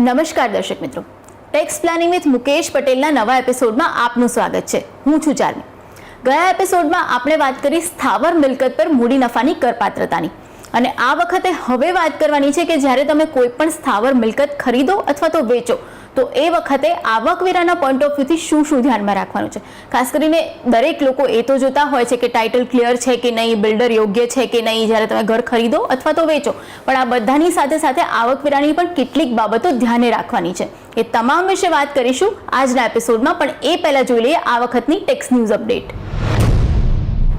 નમસ્કાર દર્શક મિત્રો, ટેક્સ પ્લાનિંગ વિથ મુકેશ પટેલના નવા એપિસોડમાં આપનું સ્વાગત છે. હું છું ચાર્મી. ગયા એપિસોડમાં આપણે વાત કરી સ્થાવર મિલકત પર મૂડી નફાની કરપાત્રતાની, અને આ વખતે હવે વાત કરવાની છે કે જ્યારે તમે કોઈ પણ સ્થાવર મિલકત ખરીદો અથવા તો વેચો તો એ વખતે આવકવેરાના પોઈન્ટ ઓફ વ્યૂથી શું ધ્યાનમાં રાખવાનું છે. ખાસ કરીને દરેક લોકો એ તો જોતા હોય છે કે ટાઇટલ ક્લિયર છે કે નહીં, બિલ્ડર યોગ્ય છે કે નહીં જ્યારે તમે ઘર ખરીદો અથવા તો વેચો, પણ આ બધાની સાથે સાથે આવકવેરાની પણ કેટલીક બાબતો ધ્યાને રાખવાની છે. એ તમામ વિશે વાત કરીશું આજના એપિસોડમાં, પણ એ પહેલાં જોઈ લઈએ આ વખતની ટેક્સ ન્યૂઝ અપડેટ.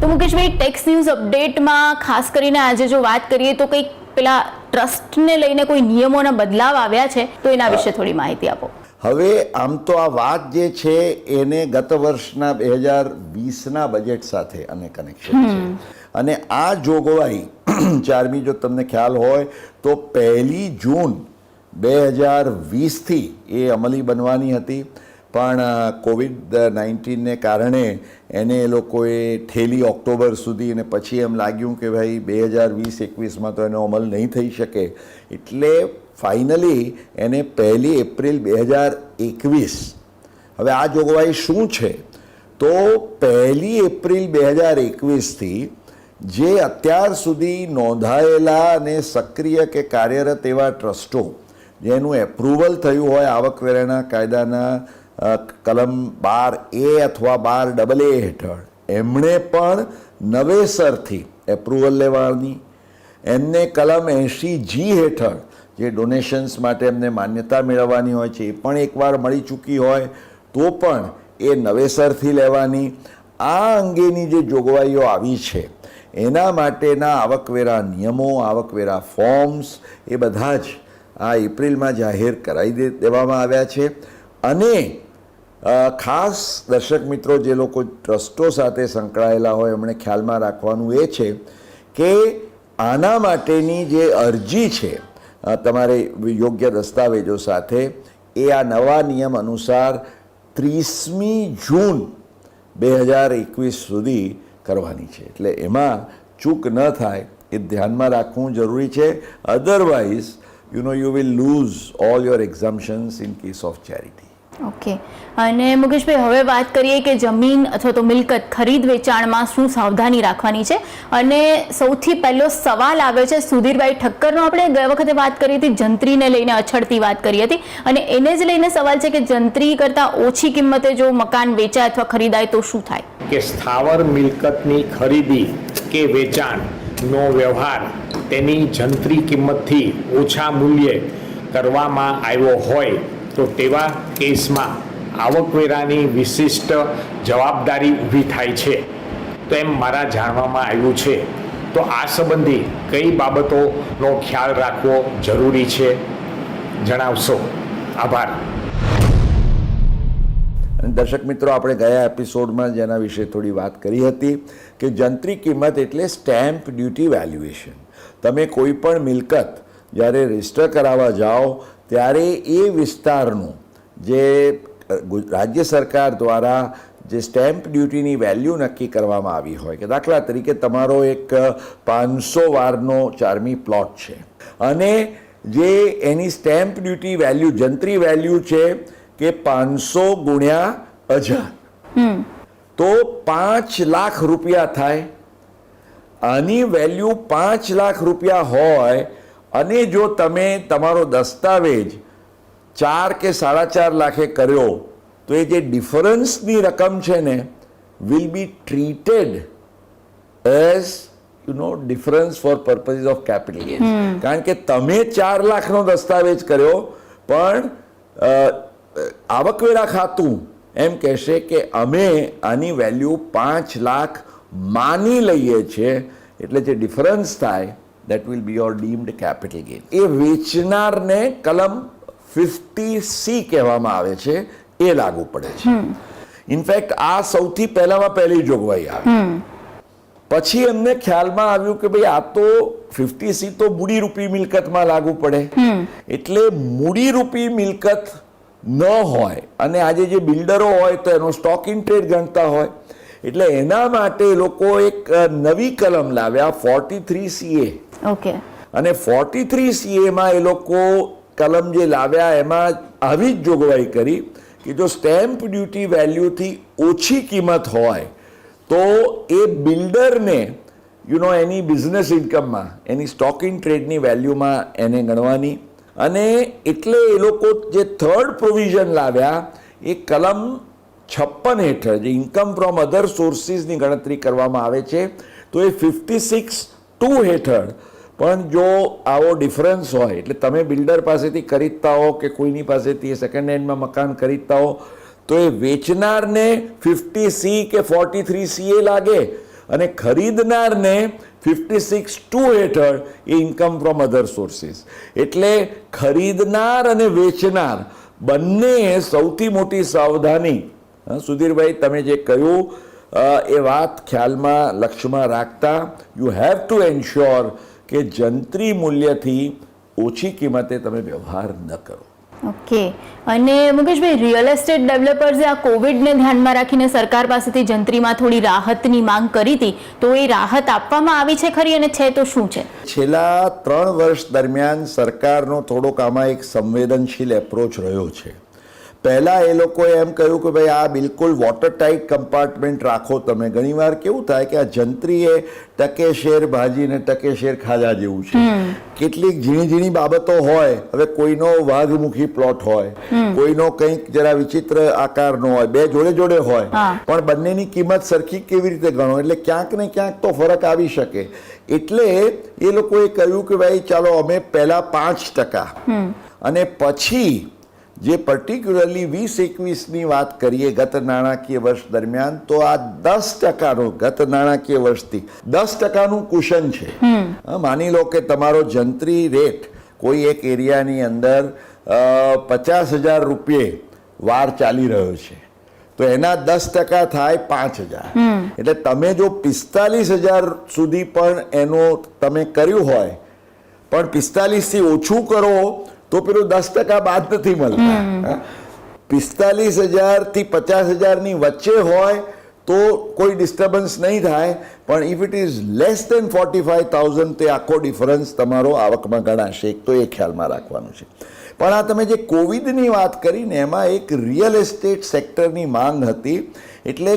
તો મુકેશભાઈ, ટેક્સ ન્યૂઝ અપડેટમાં ખાસ કરીને આજે જો વાત કરીએ તો કંઈક પેલા ટ્રસ્ટને લઈને કોઈ નિયમોના બદલાવ આવ્યા છે, તો એના વિશે થોડી માહિતી આપો. હવે આમ તો આ વાત જે છે એને ગત વર્ષના 2020ના બજેટ સાથે અને કનેક્શન છે, અને આ જોગવાઈ ચારમી જો તમને ખ્યાલ હોય તો 1 જૂન 2020થી એ અમલી બનવાની હતી, પણ COVID-19ને કારણે એને એ લોકોએ ઠેલી ઓક્ટોબર સુધી, અને પછી એમ લાગ્યું કે ભાઈ 2020-21માં તો એનો અમલ નહીં થઈ શકે, એટલે ફાઇનલી એને 1 એપ્રિલ 2021. હવે આ જોગવાઈ શું છે તો 1 એપ્રિલ 2021થી જે અત્યાર સુધી નોંધાયેલા અને સક્રિય કે કાર્યરત એવા ટ્રસ્ટો જેનું એપ્રુવલ થયું હોય આવકવેરાના કાયદાના કલમ 12A અથવા 12AA હેઠળ, એમણે પણ નવેસરથી એપ્રુવલ લેવાની. એમને કલમ 80G હેઠળ જે ડોનેશન્સ માટે એમને માન્યતા મેળવવાની હોય છે એ પણ એકવાર મળી ચૂકી હોય તો પણ એ નવેસરથી લેવાની. આ અંગેની જે જોગવાઈઓ આવી છે એના માટેના આવકવેરા નિયમો, આવકવેરા ફોર્મ્સ એ બધા જ આ એપ્રિલમાં જાહેર કરાવી દેવામાં આવ્યા છે. અને ખાસ દર્શક મિત્રો જે લોકો ટ્રસ્ટો સાથે સંકળાયેલા હોય એમણે ખ્યાલમાં રાખવાનું એ છે કે આના માટેની જે અરજી છે તમારે યોગ્ય દસ્તાવેજો સાથે એ આ નવા નિયમ અનુસાર 30મી જૂન 2021 સુધી કરવાની છે, એટલે એમાં ચૂક ન થાય એ ધ્યાનમાં રાખવું જરૂરી છે. Otherwise you will lose all your exemptions in case of charity. Okay. અને મુકેશભાઈ, હવે વાત કરીએ કે જમીન અથવા તો મિલકત ખરીદ વેચાણમાં શું સાવધાની રાખવાની છે, અને સૌથી પહેલો સવાલ આવે છે સુધીરભાઈ ઠક્કરનો. આપણે ગયા વખતે વાત કરી હતી જંત્રીને લઈને, અછડતી વાત કરી હતી, અને એને જ લઈને સવાલ છે કે જંત્રી કરતાં ઓછી કિંમતે જો મકાન વેચાય અથવા ખરીદાય તો શું થાય? કે સ્થાવર મિલકતની ખરીદી કે વેચાણનો વ્યવહાર તેની જંત્રી કિંમતથી ઓછા મૂલ્યે કરવામાં આવ્યો હોય તો તેવા કેસમાં આવકવેરાની વિશિષ્ટ જવાબદારી ઊભી થાય છે, તો એમ મારા જાણવામાં આવ્યું છે. તો આ સંબંધી કઈ બાબતોનો ખ્યાલ રાખવો જરૂરી છે જણાવશો? આભાર. દર્શક મિત્રો, આપણે ગયા એપિસોડમાં જેના વિશે થોડી વાત કરી હતી કે જંત્રી કિંમત એટલે સ્ટેમ્પ ડ્યુટી વેલ્યુએશન. તમે કોઈ પણ મિલકત જ્યારે રજિસ્ટર કરાવવા જાઓ ત્યારે એ વિસ્તારનું જે રાજ્ય સરકાર દ્વારા જે સ્ટેમ્પ ડ્યુટીની વેલ્યુ નક્કી કરવામાં આવી હોય, કે દાખલા તરીકે તમારો એક 500 વારનો ચારમી પ્લોટ છે અને જે એની સ્ટેમ્પ ડ્યુટી વેલ્યુ જંત્રી વેલ્યુ છે કે 500 ગુણ્યા 1000, તો 5 લાખ રૂપિયા થાય. આની વેલ્યુ 5 લાખ રૂપિયા હોય અને જો તમે તમારો દસ્તાવેજ 4 કે 4.5 લાખે કર્યો તો એ જે ડિફરન્સની રકમ છે ને will be treated as difference for purpose of capital gain. કારણ કે તમે 4 લાખનો દસ્તાવેજ કર્યો પણ આવકવેરા ખાતું એમ કહેશે કે અમે આની વેલ્યુ 5 લાખ માની લઈએ છીએ, એટલે જે ડિફરન્સ થાય that will be your deemed capital gain. એ વેચનારને કલમ 50C કહેવામાં આવે છે, એ લાગુ પડે છે. ઇનફેક્ટ આ સૌથી પહેલી જોગવાઈ આવી. પછી એમને ખ્યાલમાં આવ્યું કે ભાઈ આ તો 50C તો મૂડીરૂપી મિલકતમાં લાગુ પડે, એટલે મૂડીરૂપી મિલકત ન હોય અને આજે જે બિલ્ડરો હોય તો એનો સ્ટોક ઇન ટ્રેડ ગણતા હોય, એટલે એના માટે લોકો એક નવી કલમ લાવ્યા 43CA. ઓકે. અને 43CA માં એ લોકો કલમ જે લાવ્યા એમાં આવી જ જોગવાઈ કરી કે જો સ્ટેમ્પ ડ્યુટી વેલ્યુથી ઓછી કિંમત હોય તો એ બિલ્ડરને એની બિઝનેસ ઇન્કમમાં, એની સ્ટોક ઇન ટ્રેડની વેલ્યુમાં એને ગણવાની. અને એટલે એ લોકો જે થર્ડ પ્રોવિઝન લાવ્યા એ કલમ 56 હેઠળ જે ઇન્કમ ફ્રોમ અધર સોર્સિસની ગણતરી કરવામાં આવે છે, તો એ 56(2) હેઠળ પણ જો આવો ડિફરન્સ હોય, એટલે તમે બિલ્ડર પાસેથી ખરીદતા હો કે કોઈની પાસેથી સેકન્ડ હેન્ડમાં મકાન ખરીદતા હો, તો એ વેચનારને 50C કે 43C એ લાગે અને ખરીદનારને 56(2) હેઠળ એ ઇન્કમ ફ્રોમ અધર સોર્સિસ. એટલે ખરીદનાર અને વેચનાર બંને સૌથી મોટી સાવધાની, સુધીરભાઈ તમે જે કહ્યું એ વાત ખ્યાલમાં લક્ષ્યમાં રાખતા યુ હેવ ટુ એન્શ્યોર કે જંત્રી મૂલ્યથી ઓછી કિંમતે તમે વ્યવહાર ન કરો. ઓકે. અને મુકેશભાઈ, રિયલ એસ્ટેટ ડેવલપર્સે આ કોવિડને ધ્યાનમાં રાખીને સરકાર પાસેથી જંત્રીમાં થોડી રાહતની માંગ કરી હતી, તો એ રાહત આપવામાં આવી છે ખરી, અને છે તો શું છે? છેલ્લા 3 વર્ષ દરમિયાન સરકારનો થોડોક આમાં એક સંવેદનશીલ એપ્રોચ રહ્યો છે. પહેલાં એ લોકોએ એમ કહ્યું કે ભાઈ આ બિલકુલ વોટર ટાઇટ કમ્પાર્ટમેન્ટ રાખો તમે. ઘણીવાર કેવું થાય કે આ જંત્રી એ ટકે શેર ભાજી ને ટકે શેર ખાજા જેવું છે. કેટલીક ઝીણી ઝીણી બાબતો હોય, હવે કોઈનો વાઘમુખી પ્લોટ હોય, કોઈનો કંઈક જરા વિચિત્ર આકારનો હોય, બે જોડે જોડે હોય, પણ બંનેની કિંમત સરખી કેવી રીતે ગણો? એટલે ક્યાંક ને ક્યાંક તો ફરક આવી શકે. એટલે એ લોકોએ કહ્યું કે ભાઈ ચાલો અમે પહેલા 5% અને પછી જે પર્ટિક્યુલરલી 20-21ની વાત કરીએ ગત નાણાકીય વર્ષ દરમિયાન, તો આ 10%નું ગત નાણાકીય વર્ષથી 10%નું કુશન છે. માની લો કે તમારો જંત્રી રેટ કોઈ એક એરિયાની અંદર 50,000 રૂપિયે વાર ચાલી રહ્યો છે, તો એના 10% થાય 5,000. એટલે તમે જો 45,000 સુધી પણ એનું તમે કર્યું હોય, પણ 45થી ઓછું કરો તો પેલું 10% બાદ નથી મળતા. 45,000 થી 50,000ની વચ્ચે હોય તો કોઈ ડિસ્ટર્બન્સ નહીં થાય, પણ if it is less than 45,000 તે આખો ડિફરન્સ તમારો આવકમાં ગણાશે. એક તો એ ખ્યાલમાં રાખવાનું છે. પણ આ તમે જે કોવિડની વાત કરીને એમાં એક રિયલ એસ્ટેટ સેક્ટરની માંગ હતી, એટલે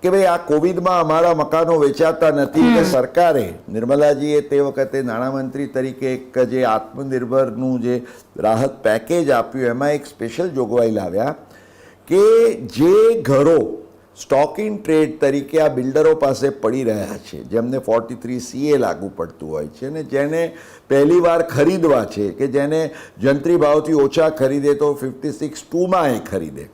કે ભાઈ આ કોવિડમાં અમારા મકાનો વેચાતા નથી, કે સરકારે, નિર્મલાજીએ તે વખતે નાણામંત્રી તરીકે એક જે આત્મનિર્ભરનું જે રાહત પેકેજ આપ્યું એમાં એક સ્પેશિયલ જોગવાઈ લાવ્યા કે જે ઘરો સ્ટોક ઇન ટ્રેડ તરીકે આ બિલ્ડરો પાસે પડી રહ્યા છે, જેમને 43CA લાગુ પડતું હોય છે, અને જેને પહેલી વાર ખરીદવા છે, કે જેને જંત્રી ભાવથી ઓછા ખરીદે તો 56(2) એ ખરીદે,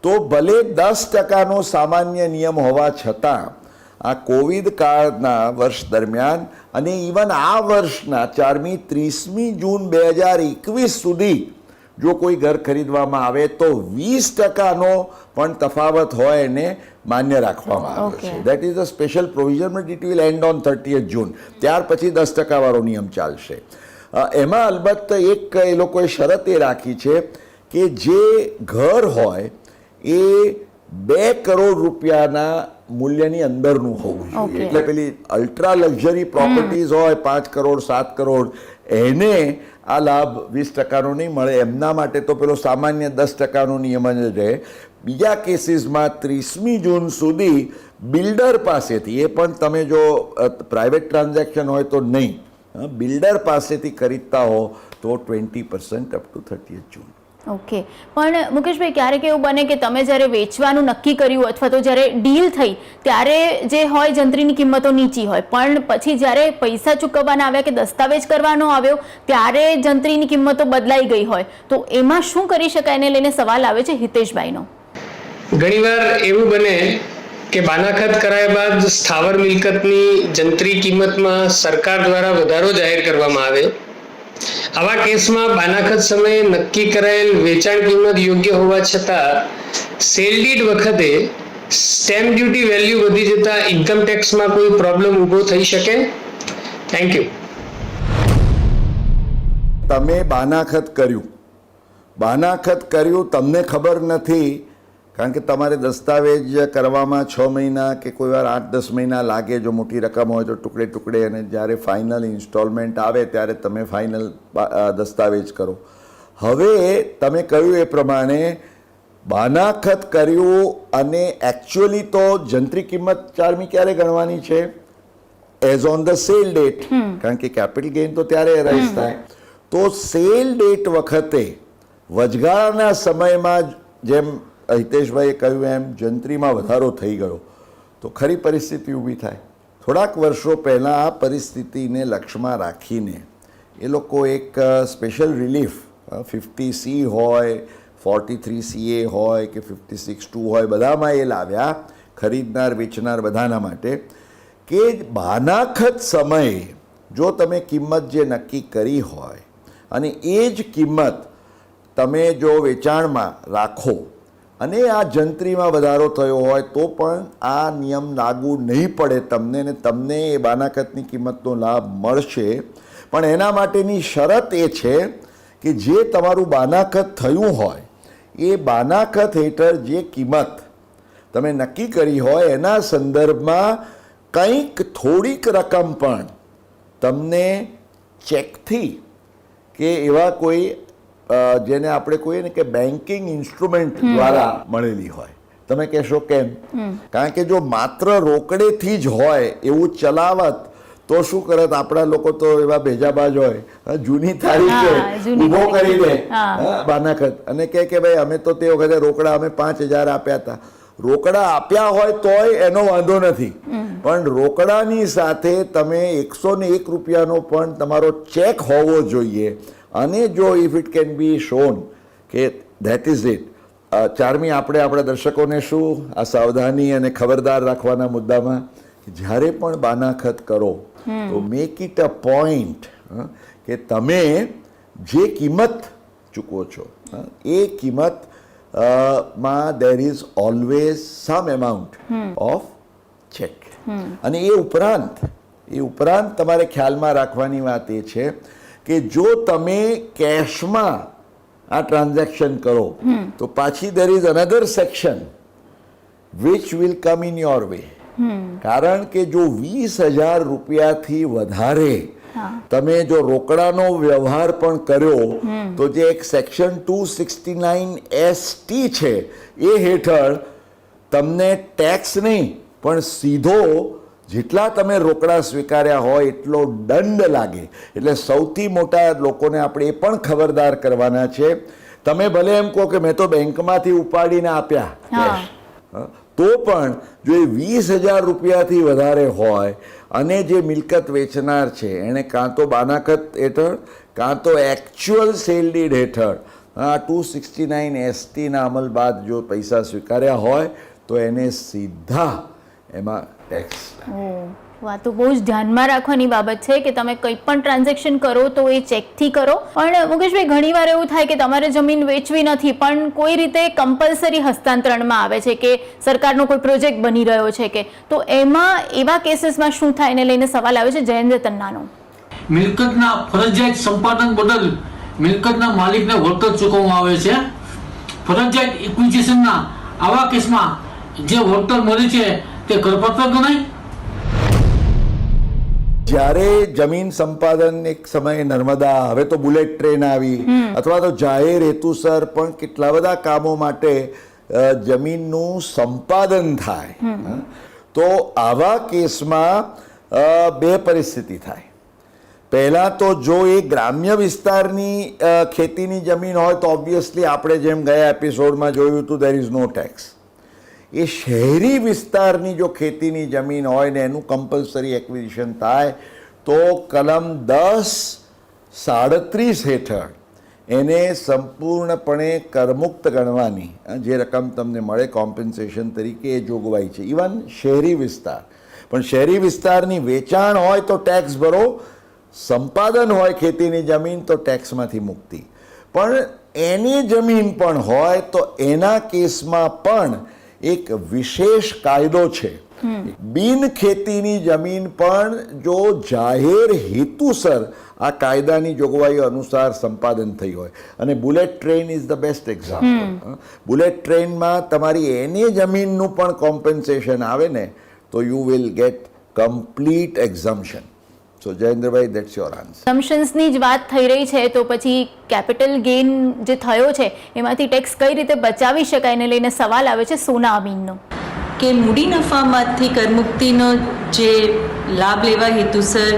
તો ભલે 10%નો સામાન્ય નિયમ હોવા છતાં આ કોવિડ કાળના વર્ષ દરમિયાન અને ઇવન આ વર્ષના 4મી 30મી જૂન 2021 સુધી જો કોઈ ઘર ખરીદવામાં આવે તો 20%નો પણ તફાવત હોય એને માન્ય રાખવામાં આવે છે. That is a special provision, but it will and on 30th જૂન. ત્યાર પછી 10% વાળો નિયમ ચાલશે. એમાં અલબત્ત એક એ લોકોએ શરત એ રાખી છે કે જે ઘર હોય એ 2 કરોડ રૂપિયાના મૂલ્યની અંદરનું હોવું જોઈએ. એટલે પેલી અલ્ટ્રા લક્ઝરી પ્રોપર્ટીઝ હોય 5 કરોડ 7 કરોડ, એને આ લાભ 20%નો નહીં મળે. એમના માટે તો પેલો સામાન્ય 10%નો નિયમ જ રહે. બીજા કેસીસમાં 30મી જૂન સુધી બિલ્ડર પાસેથી, એ પણ તમે જો પ્રાઇવેટ ટ્રાન્ઝેક્શન હોય તો નહીં, બિલ્ડર પાસેથી ખરીદતા હો તો 20% up to 30th June. Okay. પણ મુકેશભાઈ, ક્યારેક એવું બને કે તમે જ્યારે વેચવાનું નક્કી કર્યું અથવા તો જ્યારે ડીલ થઈ ત્યારે જે હોય જંત્રીની કિંમતો નીચી હોય, પણ પછી જ્યારે પૈસા ચૂકવવાના આવ્યા કે દસ્તાવેજ કરવાનો આવ્યો ત્યારે જંત્રીની કિંમતો બદલાઈ ગઈ હોય, તો એમાં શું કરી શકાય? એને લઈને સવાલ આવે છે હિતેશભાઈનો. ઘણીવાર એવું બને કે બાનાખત કરાયા બાદ સ્થાવર મિલકતની જંત્રી કિંમતમાં સરકાર દ્વારા વધારો જાહેર કરવામાં આવે. આવા કેસમાં બાનાખત સમયે નક્કી કરાયેલ વેચાણ કિંમત યોગ્ય હોવા છતાં સેલ ડીડ વખતે સ્ટેમ્પ ડ્યુટી વેલ્યુ વધી જતા ઇન્કમ ટેક્સમાં કોઈ પ્રોબ્લેમ ઊભો થઈ શકે? Thank you. તમે બાનાખત કર્યું, તમને ખબર નથી, કારણ કે તમારે દસ્તાવેજ કરવામાં 6 મહિના કે કોઈ વાર 8-10 મહિના લાગે. જો મોટી રકમ હોય તો ટુકડે ટુકડે, અને જ્યારે ફાઇનલ ઇન્સ્ટોલમેન્ટ આવે ત્યારે તમે ફાઇનલ દસ્તાવેજ કરો. હવે તમે કહ્યું એ પ્રમાણે બાનાખત કર્યું અને એકચ્યુઅલી તો જંત્રી કિંમત ચાર્મી ક્યારે ગણવાની છે? As on the cell date, કારણ કે કેપિટલ ગેઇન તો ત્યારે રાઇઝ થાય. તો સેલ ડેટ વખતે વચગાળાના સમયમાં જેમ હિતેશભાઈએ કહ્યું એમ જંત્રીમાં વધારો થઈ ગયો તો ખરી પરિસ્થિતિ ઊભી થાય. થોડાક વર્ષો પહેલાં આ પરિસ્થિતિને લક્ષ્યમાં રાખીને એ લોકો એક સ્પેશિયલ રિલીફ 50C હોય, 43CA હોય કે 56(2) હોય, બધામાં એ લાવ્યા ખરીદનાર વેચનાર બધાના માટે કે બાનાખત સમયે જો તમે કિંમત જે નક્કી કરી હોય અને એ જ કિંમત તમે જો વેચાણમાં રાખો અને આ જંત્રીમાં વધારો થયો હોય તો પણ આ નિયમ લાગુ નહીં પડે તમને, ને તમને એ બાનાખતની કિંમતનો લાભ મળશે. પણ એના માટેની શરત એ છે કે જે તમારું બાનાખત થયું હોય એ બાનાખત હેઠળ જે કિંમત તમે નક્કી કરી હોય એના સંદર્ભમાં કંઈક થોડીક રકમ પણ તમને ચેકથી કે એવા કોઈ જેને આપણે કહીએ ને કે બેન્કિંગ ઇન્સ્ટ્રુમેન્ટ દ્વારા મળેલી હોય. તમે કહેશો કેમ? કારણ કે જો માત્ર રોકડેથી જ હોય એવું ચલાવત તો શું કરત? આપણા લોકો તો એવા ભેજાબાજ હોય, જૂની તારીખે ઊભો કરી દે બાનાખત અને કહે કે ભાઈ અમે તો તે વખતે રોકડા અમે 5,000 આપ્યા હતા. રોકડા આપ્યા હોય તોય એનો વાંધો નથી, પણ રોકડાની સાથે તમે 101 રૂપિયાનો પણ તમારો ચેક હોવો જોઈએ. અને જો if it can be shown કે ધેટ ઇઝ ઇટ. ચાર્મી, આપણે આપણા દર્શકોને શું આ સાવધાની અને ખબરદાર રાખવાના મુદ્દામાં જ્યારે પણ બાનાખત કરો તો મેક ઇટ અ પોઈન્ટ કે તમે જે કિંમત ચૂકવો છો એ કિંમત માં there is always some amount of check. અને એ ઉપરાંત તમારે ખ્યાલમાં રાખવાની વાત એ છે કે જો તમે કેશમાં આ ટ્રાન્ઝેક્શન કરો તો પાછી there is another section which will come in your way. કારણ કે જો 20,000 રૂપિયાથી વધારે તમે જો રોકડાનો વ્યવહાર પણ કર્યો તો જે એક સેક્શન 269ST છે એ હેઠળ તમને ટેક્સ નહીં પણ સીધો જેટલા તમે રોકડા સ્વીકાર્યા હોય એટલો દંડ લાગે. એટલે સૌથી મોટા લોકોને આપણે એ પણ ખબરદાર કરવાના છે. તમે ભલે એમ કહો કે મેં તો બેંકમાંથી ઉપાડીને આપ્યા, તો પણ જો એ 20,000 રૂપિયાથી વધારે હોય અને જે મિલકત વેચનાર છે એણે કાં તો બાનાખત હેઠળ કાં તો એકચ્યુઅલ સેલ ડીડ હેઠળ 269STના અમલ બાદ જો પૈસા સ્વીકાર્યા હોય તો એને સીધા એમાં ટેક્સ. આ તો બહુ જ ધ્યાનમાં રાખવાની બાબત છે કે તમે કંઈ પણ ટ્રાન્ઝેક્શન કરો તો એ ચેકથી કરો. પણ મુકેશભાઈ, ઘણીવાર એવું થાય કે તમારે જમીન વેચવી નથી પણ કોઈ રીતે કમ્પલસરી હસ્તાંતરણમાં આવે છે કે સરકારનો કોઈ પ્રોજેક્ટ બની રહ્યો છે કે, તો એમાં એવા કેસીસમાં શું થાય એને લઈને સવાલ આવે છે જયેન્દ્ર તન્નાનો. મિલકતના ફરજિયાત સંપાદન બદલ મિલકતના માલિકને વળતર ચૂકવવામાં આવે છે. ફરજિયાત ઇક્વિઝિશનના આવા કેસમાં જે વળતર મળે છે તે કરપાત્ર ગણાય. જ્યારે જમીન સંપાદન એક સમયે નર્મદા, હવે તો બુલેટ ટ્રેન આવી, અથવા તો જાહેર હેતુસર પણ કેટલા બધા કામો માટે જમીનનું સંપાદન થાય, તો આવા કેસમાં બે પરિસ્થિતિ થાય. પહેલાં તો જો એ ગ્રામ્ય વિસ્તારની ખેતીની જમીન હોય તો ઓબ્વિયસલી આપણે જેમ ગયા એપિસોડમાં જોયું હતું દેર ઇઝ નો ટેક્સ. એ શહેરી વિસ્તારની જો ખેતીની જમીન હોય ને એનું કમ્પલસરી એક્વિઝિશન થાય તો કલમ 10(37) હેઠળ એને સંપૂર્ણપણે કરમુક્ત ગણવાની, જે રકમ તમને મળે કોમ્પન્સેશન તરીકે એ જોગવાઈ છે. ઇવન શહેરી વિસ્તાર, પણ શહેરી વિસ્તારની વેચાણ હોય તો ટેક્સ ભરો, સંપાદન હોય ખેતીની જમીન તો ટેક્સમાંથી મુક્તિ. પણ એની જમીન પણ હોય તો એના કેસમાં પણ એક વિશેષ કાયદો છે. બિન ખેતીની જમીન પણ જો જાહેર હેતુસર આ કાયદાની જોગવાઈઓ અનુસાર સંપાદન થઈ હોય, અને bullet train is the best example. Bullet ટ્રેનમાં તમારી એની જમીનનું પણ કોમ્પન્સેશન આવે ને તો you will get complete exemption. So Jayendrabhai, that's your answer. એક્ઝમ્પશન્સની જ વાત થઈ રહી છે તો પછી કેપિટલ ગેઇન જે થયો છે એમાંથી ટેક્સ કઈ રીતે બચાવી શકાય એને લઈને સવાલ આવે છે સોના અમીનનો. કે મૂડી નફામાંથી કરમુક્તિનો જે લાભ લેવા હેતુસર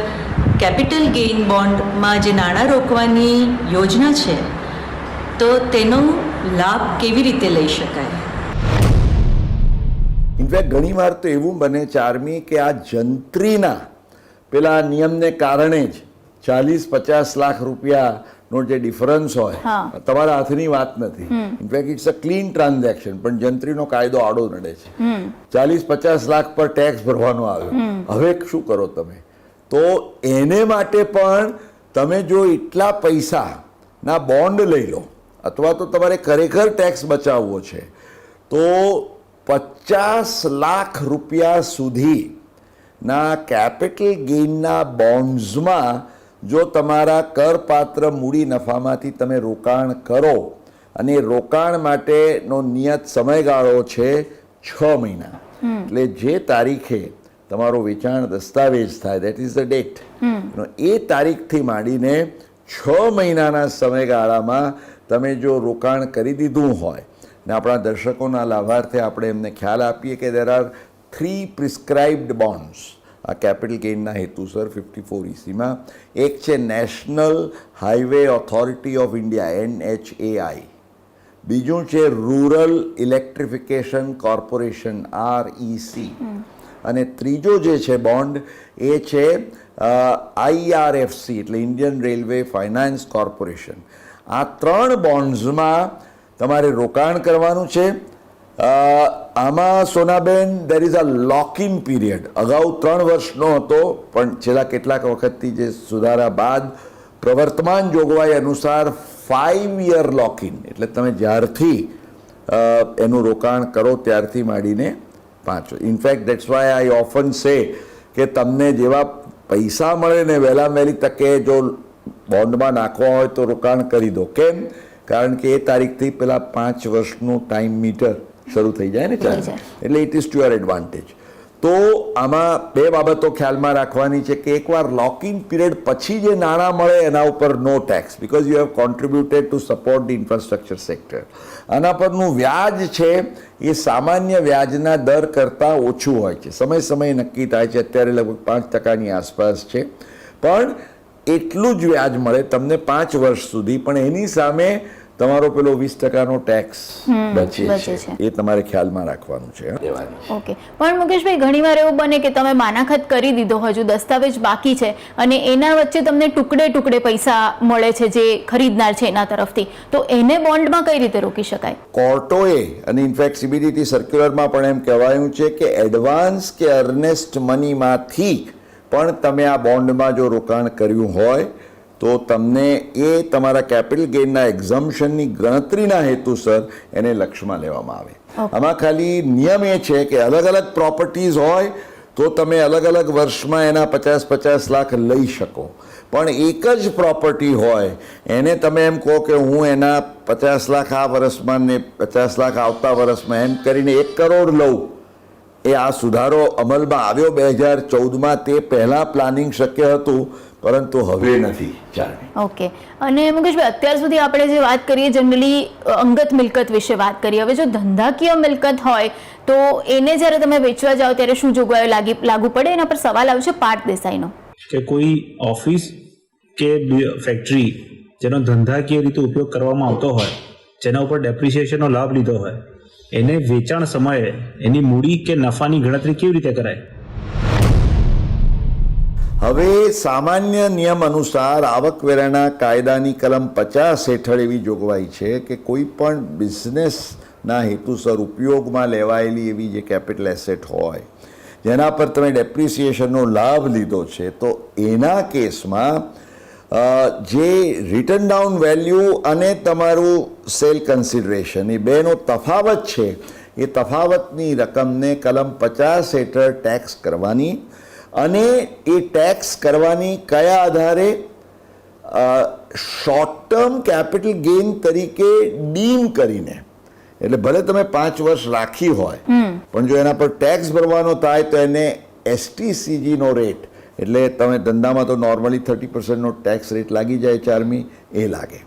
કેપિટલ ગેઇન બોન્ડમાં જે નાણાં રોકવાની યોજના છે તો તેનો લાભ કેવી રીતે લઈ શકાય? ઇનફેક્ટ ઘણીવાર તો એવું બને ચાર્મી કે આ જંત્રીના પેલા નિયમને કારણે જ 40-50 લાખ રૂપિયાનો જે ડિફરન્સ હોય, હા. તમારા હાથની વાત નથી. In fact it's a clean transaction, પણ જંત્રીનો કાયદો આડો નડે છે. 40-50 લાખ પર ટેક્સ ભરવાનો આવ્યો. હવે શું કરો તમે? તો એને માટે પણ તમે જો એટલા પૈસાના બોન્ડ લઈ લો અથવા તો તમારે ખરેખર ટેક્સ બચાવવો છે તો 50 લાખ રૂપિયા સુધીના કેપિટલ ગેઇનના બોન્ડ્સમાં જો તમારા કરપાત્ર મૂડી નફામાંથી તમે રોકાણ કરો અને રોકાણ માટેનો નિયત સમયગાળો છે 6 મહિના, એટલે જે તારીખે તમારો વેચાણ દસ્તાવેજ થાય, દેટ ઇઝ ધ ડેટ, એ તારીખથી માંડીને 6 મહિનાના સમયગાળામાં તમે જો રોકાણ કરી દીધું હોય, ને આપણા દર્શકોના લાભાર્થે આપણે એમને ખ્યાલ આપીએ કે દેર આર 3 પ્રિસ્ક્રાઇબ્ડ બોન્ડ્સ આ કેપિટલ ગેઇનના હેતુસર 54ECમાં. એક છે national highway authority of India NHAI, બીજું છે રૂરલ ઇલેક્ટ્રિફિકેશન કોર્પોરેશન REC, અને ત્રીજો જે છે બોન્ડ એ છે IRFC એટલે ઇન્ડિયન રેલવે ફાઇનાન્સ કોર્પોરેશન. આ 3 બોન્ડ્સમાં તમારે રોકાણ કરવાનું છે. આમાં Sonaben there is a lock in period. અગાઉ 3 વર્ષનો હતો, પણ છેલ્લા કેટલાક વખતથી જે સુધારા બાદ પ્રવર્તમાન જોગવાઈ અનુસાર 5 યર લોક ઇન, એટલે તમે જ્યારથી એનું રોકાણ કરો ત્યારથી માંડીને 5. In fact that's why I often સે કે તમને જેવા પૈસા મળે ને વહેલી તકે જો બોન્ડમાં નાખવા હોય તો રોકાણ કરી દો. કેમ? કારણ કે એ તારીખથી પેલા 5 વર્ષનું ટાઈમ મીટર શરૂ થઈ જાય ને ચાલે, એટલે it is to your advantage. તો આમાં 2 બાબતો ખ્યાલમાં રાખવાની છે કે એકવાર લોક ઇન પીરિયડ પછી જે નાણાં મળે એના ઉપર no tax, because you have contributed to support the infrastructure sector. આના પરનું વ્યાજ છે એ સામાન્ય વ્યાજના દર કરતાં ઓછું હોય છે. સમયે નક્કી થાય છે, અત્યારે લગભગ 5% આસપાસ છે, પણ એટલું જ વ્યાજ મળે તમને 5 વર્ષ સુધી, પણ એની સામે તમારો પેલો 20% ટેક્સ બચે છે. એ તમારે ખ્યાલમાં રાખવાનું છે. ઓકે, પણ મુકેશભાઈ ઘણીવાર એવું બને કે તમે માનાખત કરી દીધો, હજુ દસ્તાવેજ બાકી છે અને એના વચ્ચે તમને ટુકડે પૈસા મળે છે જે ખરીદનાર છે એના તરફથી, તો એને બોન્ડમાં કઈ રીતે રોકી શકાય? કોર્ટોએ અને ઇનફેક્ટ CBDT સર્ક્યુલરમાં પણ એમ કહેવાયું છે કે એડવાન્સ કે અર્નેસ્ટ મનીમાંથી પણ તમે આ બોન્ડમાં જો રોકાણ કર્યું હોય તો તમને એ તમારા કેપિટલ ગેઇનના એક્ઝમ્પશનની ગણતરીના હેતુસર એને લક્ષમાં લેવામાં આવે. આમાં ખાલી નિયમ એ છે કે અલગ અલગ પ્રોપર્ટીઝ હોય તો તમે અલગ અલગ વર્ષમાં એના 50-50 લાખ લઈ શકો, પણ એક જ પ્રોપર્ટી હોય એને તમે એમ કહો કે હું એના 50 લાખ આ વર્ષમાં ને 50 લાખ આવતા વર્ષમાં એમ કરીને 1 કરોડ લઉં. એ આ સુધારો અમલમાં આવ્યો 2014માં, તે પહેલાં પ્લાનિંગ શક્ય હતું, પરંતુ હવે નથી. ઓકે, અને મુકેશભાઈ અત્યાર સુધી આપણે જે વાત કરીએ જનરલી અંગત મિલકત વિશે વાત કરીએ. હવે જો ધંધાકીય મિલકત હોય તો એને જ્યારે તમે વેચવા જાઓ ત્યારે શું જોગવાઈઓ લાગુ પડે? એના પર સવાલ આવશે પાર્થ દેસાઈનો. કે કોઈ ઓફિસ કે ફેક્ટરી જેનો ધંધાકીય રીતે ઉપયોગ કરવામાં આવતો હોય, જેના ઉપર ડેપ્રિસિએશનનો લાભ લીધો હોય, એને વેચાણ સમયે એની મૂડી કે નફાની ગણતરી કેવી રીતે કરાય? હવે સામાન્ય નિયમ અનુસાર આવકવેરાના કાયદાની કલમ 50 હેઠળ એવી જોગવાઈ છે કે કોઈ પણ બિઝનેસના હેતુસર ઉપયોગમાં લેવાયેલી એવી જે કેપિટલ એસેટ હોય જેના પર તમે ડેપ્રિસિએશનનો લાભ લીધો છે, તો એના કેસમાં જે રિટર્ન ડાઉન વેલ્યુ અને તમારું સેલ કન્સિડરેશન એ બેનો તફાવત છે, એ તફાવતની રકમને કલમ 50 હેઠળ ટેક્સ કરવાની, અને એ ટેક્સ કરવાની કયા આધારે? શોર્ટ ટર્મ કેપિટલ ગેઇન તરીકે ડીમ કરીને. એટલે ભલે તમે 5 વર્ષ રાખી હોય, પણ જો એના પર ટેક્સ ભરવાનો થાય તો એને STCG નો રેટ એટલે તમે ધંધામાં તો નોર્મલી 30%નો ટેક્સ રેટ લાગી જાય ચાર્મી, એ લાગે.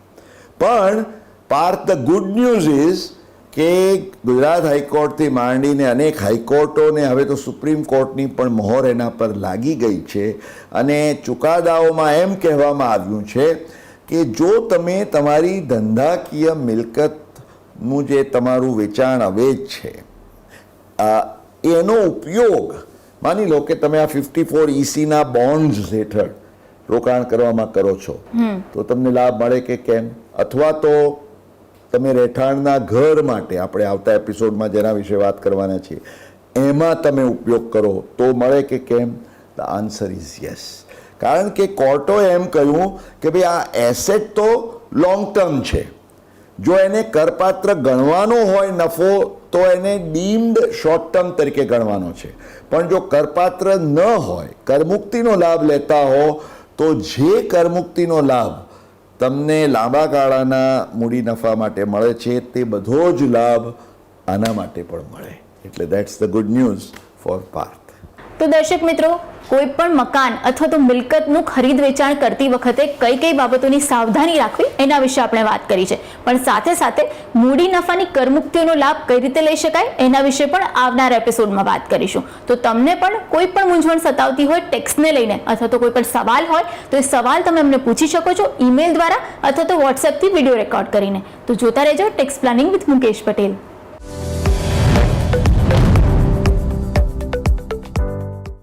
પણ Parth the good news is કે ગુજરાત હાઈકોર્ટથી માંડીને અનેક હાઈકોર્ટોને હવે તો સુપ્રીમ કોર્ટની પણ મહોર એના પર લાગી ગઈ છે અને ચુકાદાઓમાં એમ કહેવામાં આવ્યું છે કે જો તમે તમારી ધંધાકીય મિલકતનું જે તમારું વેચાણ અવેજ છે એનો ઉપયોગ, માની લો કે તમે આ 54 ECના બોન્ડ્સ હેઠળ રોકાણ કરવામાં કરો છો તો તમને લાભ મળે કે કેમ, અથવા તો તમે રહેઠાણના ઘર માટે, આપણે આવતા એપિસોડમાં જેના વિશે વાત કરવાના છીએ, એમાં તમે ઉપયોગ કરો તો મળે કે કેમ? The answer is yes. કારણ કે કોર્ટોએ એમ કહ્યું કે ભાઈ આ એસેટ તો લોંગ ટર્મ છે, જો એને કરપાત્ર ગણવાનો હોય નફો તો એને ડીમ્ડ શોર્ટ ટર્મ તરીકે ગણવાનો છે, પણ જો કરપાત્ર ન હોય, કરમુક્તિનો લાભ લેતા હો, તો જે કરમુક્તિનો લાભ તમને લાંબા ગાળાના મૂડી નફા માટે મળે છે તે બધો જ લાભ આના માટે પણ મળે. એટલે that's the good news for Parth. તો દર્શક મિત્રો, કોઈ પણ મકાન અથવા તો મિલકતનું ખરીદ વેચાણ કરતી વખતે કઈ કઈ બાબતોની સાવધાની રાખવી એના વિશે આપણે વાત કરી છે, પણ સાથે સાથે મૂડી નફાની કરમુક્તિનો લાભ કઈ રીતે લઈ શકાય એના વિશે પણ આવનાર એપિસોડમાં વાત કરીશું. તો તમને પણ કોઈ પણ મૂંઝવણ સતાવતી હોય ટેક્સને લઈને અથવા તો કોઈ પણ સવાલ હોય તો એ સવાલ તમે અમને પૂછી શકો છો ઈમેલ દ્વારા અથવા તો વોટ્સએપથી વિડીયો રેકોર્ડ કરીને. તો જોતા રહેજો tax planning with Mukesh Patel.